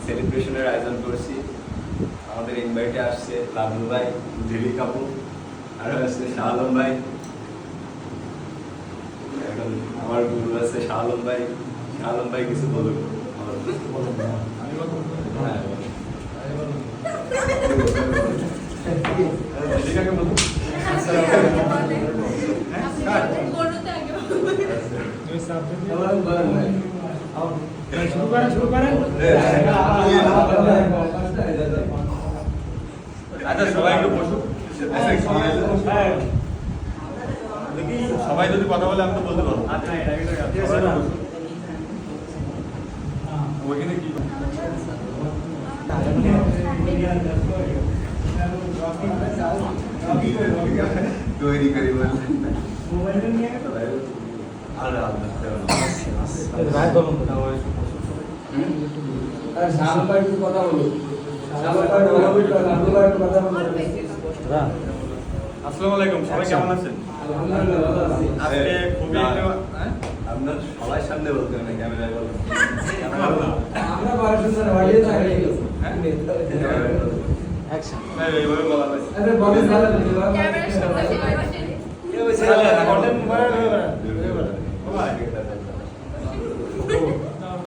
সেলিব্রেশনের আয়োজন করছি। আমাদের ইনভাইটে আসছে লাভলু ভাই, জেলি কাপু, আর আছে শাহ আলম ভাই। এখন আমার গুরু আছে শাহ আলম ভাই। শাহ আলম ভাই কিছু বলুন। আচ্ছা সবাই একটু বসুন। সবাই যদি কথা বলে আমি তো বলতে পারবো। ওইখানে কি তৈরি করি কথা বলো। আসসালামু আলাইকুম, সবাই কেমন আছেন? আজকে খুবই আপনার সবার সামনে বলতে হবে, ক্যামেরায় বলুন। আমরা বারোশো বাড়িয়ে থাকি। এইভাবে বলা হয়। আরে বলে সালা ক্যামেরার সামনে বসে কন্টেন্ট মোবাইল